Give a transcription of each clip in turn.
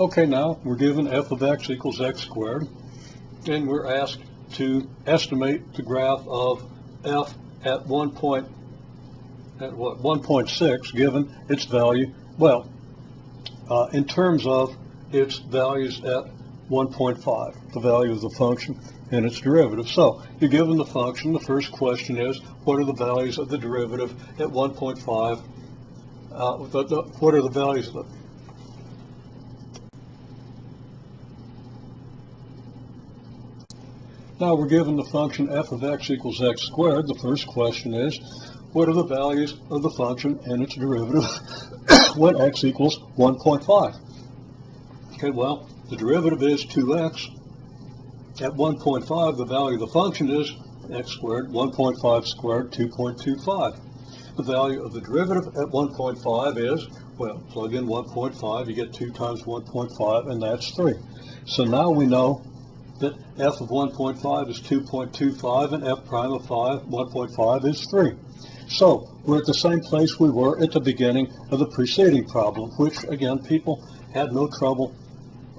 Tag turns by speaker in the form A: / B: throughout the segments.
A: Okay, now we're given f of x equals x squared, and we're asked to estimate the graph of f at 1.6 given its value, well, in terms of its values at 1.5, the value of the function and its derivative. So you're given the function. The first question is, what are the values of the derivative at 1.5? What are the values of the Now we're given the function f of x equals x squared. The first question is, what are the values of the function and its derivative when x equals 1.5? Okay, well, the derivative is 2x. At 1.5, the value of the function is x squared. 1.5 squared, 2.25. The value of the derivative at 1.5 is, well, plug in 1.5, you get 2 times 1.5, and that's 3. So now we know that f of 1.5 is 2.25 and f prime of 1.5 is 3. So we're at the same place we were at the beginning of the preceding problem, which again people had no trouble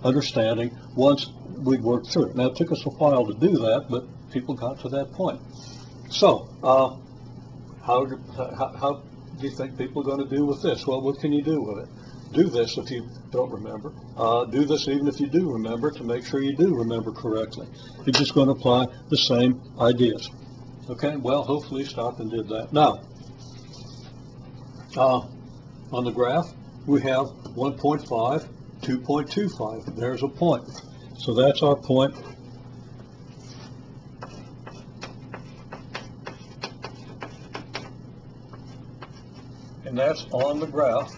A: understanding once we worked through it. Now it took us a while to do that, but people got to that point. So how do you think people are going to do with this? Well, what can you do with it? Do this if you don't remember. Do this even if you do remember, to make sure you do remember correctly. You're just going to apply the same ideas. Okay, well, hopefully you stopped and did that. Now, on the graph, we have 1.5, 2.25. There's a point. So that's our point. And that's on the graph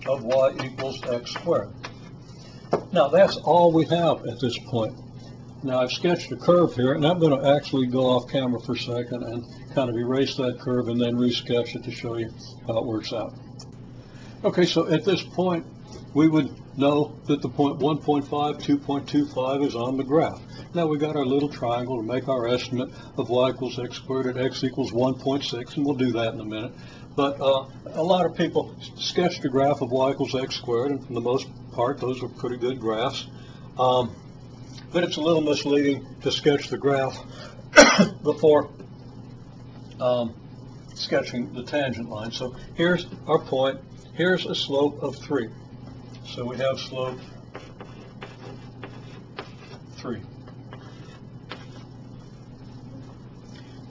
A: of y equals x squared. Now that's all we have at this point. Now I've sketched a curve here, and I'm going to actually go off camera for a second and kind of erase that curve and then resketch it to show you how it works out. Okay, so at this point we would know that the point 1.5, 2.25 is on the graph. Now we got our little triangle to make our estimate of y equals x squared at x equals 1.6, and we'll do that in a minute. But a lot of people sketched a graph of y equals x squared, and for the most part, those are pretty good graphs. But it's a little misleading to sketch the graph before sketching the tangent line. So here's our point. Here's a slope of 3. So we have slope 3.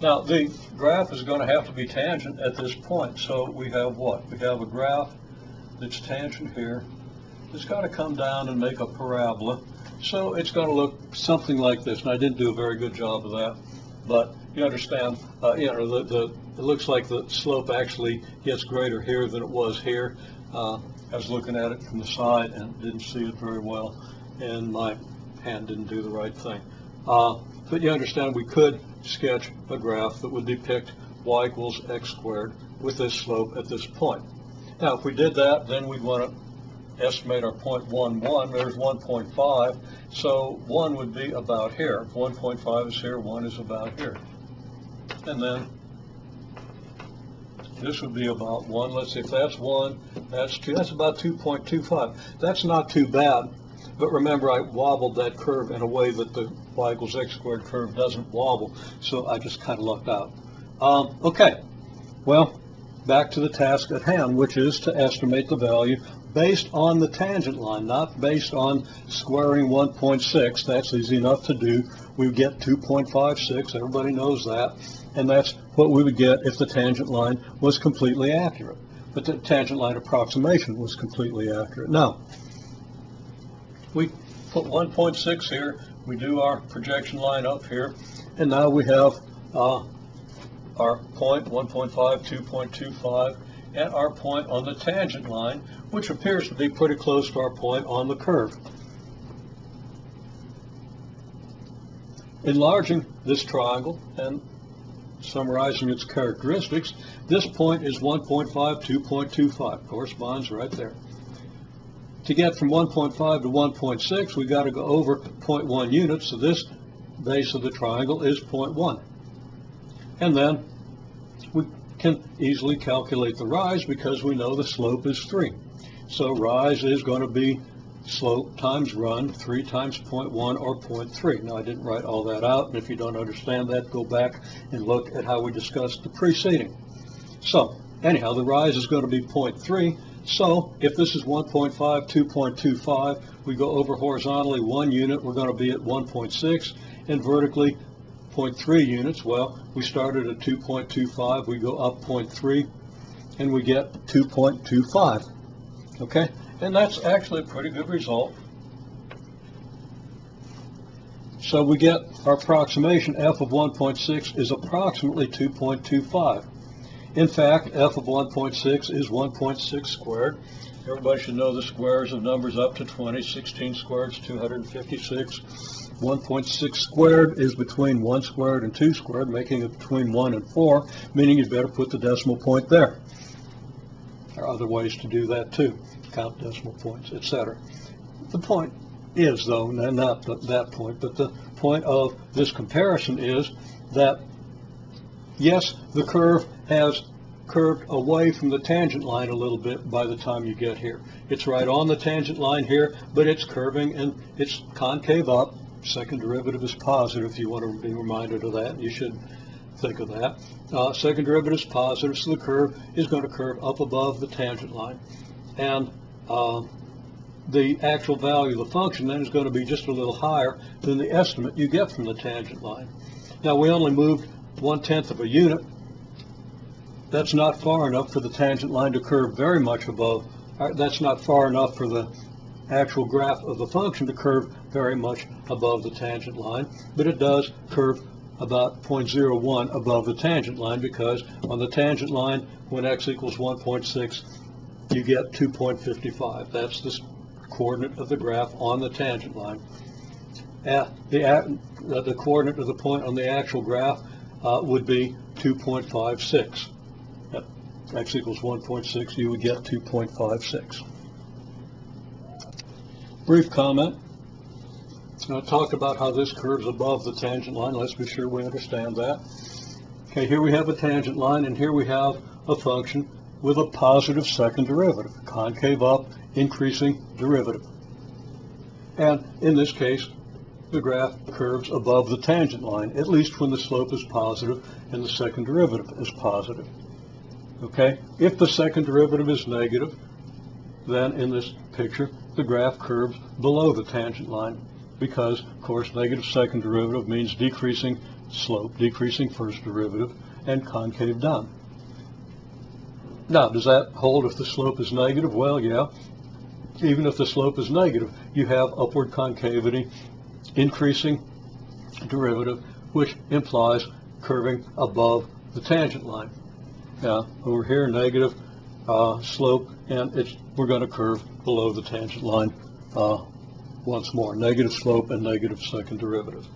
A: Now, the graph is going to have to be tangent at this point. So we have what? We have a graph that's tangent here. It's got to come down and make a parabola. So it's going to look something like this. And I didn't do a very good job of that. But you understand, it looks like the slope actually gets greater here than it was here. I was looking at it from the side and didn't see it very well. And my hand didn't do the right thing. But you understand we could sketch a graph that would depict y equals x squared with this slope at this point. Now, if we did that, then we'd want to estimate our point 1, 1. There's 1.5, so 1 would be about here. 1.5 is here, 1 is about here. And then this would be about 1. Let's see, if that's 1, that's 2. That's about 2.25. That's not too bad. But remember, I wobbled that curve in a way that the y equals x squared curve doesn't wobble, so I just kind of lucked out. Okay, well, back to the task at hand, which is to estimate the value based on the tangent line, not based on squaring 1.6. That's easy enough to do. We get 2.56, everybody knows that, and that's what we would get if the tangent line was completely accurate. But the tangent line approximation was completely accurate. Now, we put 1.6 here, we do our projection line up here, and now we have our point 1.5, 2.25, and our point on the tangent line, which appears to be pretty close to our point on the curve. Enlarging this triangle and summarizing its characteristics, this point is 1.5, 2.25, corresponds right there. To get from 1.5 to 1.6, we've got to go over 0.1 units, so this base of the triangle is 0.1. And then we can easily calculate the rise because we know the slope is 3. So rise is going to be slope times run, 3 times 0.1 or 0.3. Now I didn't write all that out, and if you don't understand that, go back and look at how we discussed the preceding. So anyhow, the rise is going to be 0.3. So if this is 1.5, 2.25, we go over horizontally 1 unit, we're going to be at 1.6, and vertically 0.3 units. Well, we started at 2.25, we go up 0.3, and we get 2.25. Okay, and that's actually a pretty good result. So we get our approximation, f of 1.6 is approximately 2.25. In fact, f of 1.6 is 1.6 squared. Everybody should know the squares of numbers up to 20. 16 squared is 256. 1.6 squared is between 1 squared and 2 squared, making it between 1 and 4, meaning you'd better put the decimal point there. There are other ways to do that too, count decimal points, etc. The point is, though, not that point, but the point of this comparison is that, yes, the curve has curved away from the tangent line a little bit by the time you get here. It's right on the tangent line here, but it's curving and it's concave up. Second derivative is positive, if you want to be reminded of that. You should think of that. Second derivative is positive, so the curve is going to curve up above the tangent line. And the actual value of the function then is going to be just a little higher than the estimate you get from the tangent line. Now, we only moved 1/10 of a unit. That's not far enough for the tangent line to curve very much above. That's not far enough for the actual graph of the function to curve very much above the tangent line, but it does curve about 0.01 above the tangent line, because on the tangent line, when x equals 1.6, you get 2.55. That's the coordinate of the graph on the tangent line. The coordinate of the point on the actual graph would be 2.56. At x equals 1.6, you would get 2.56. Brief comment. I talked about how this curves above the tangent line. Let's be sure we understand that. Okay, here we have a tangent line, and here we have a function with a positive second derivative, concave up, increasing derivative. And in this case, the graph curves above the tangent line, at least when the slope is positive and the second derivative is positive. Okay, if the second derivative is negative, then in this picture, the graph curves below the tangent line, because, of course, negative second derivative means decreasing slope, decreasing first derivative, and concave down. Now, does that hold if the slope is negative? Well, yeah. Even if the slope is negative, you have upward concavity, increasing derivative, which implies curving above the tangent line. Now, over here, negative slope, and we're going to curve below the tangent line once more. Negative slope and negative second derivative.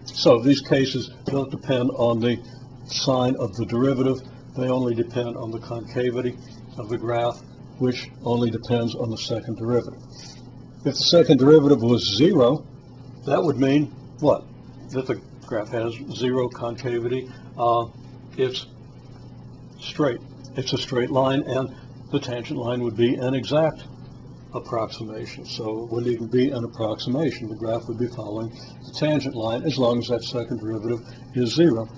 A: So these cases don't depend on the sign of the derivative. They only depend on the concavity of the graph, which only depends on the second derivative. If the second derivative was 0, that would mean what? That the graph has 0 concavity. It's straight. It's a straight line, and the tangent line would be an exact approximation. So it wouldn't even be an approximation. The graph would be following the tangent line as long as that second derivative is 0.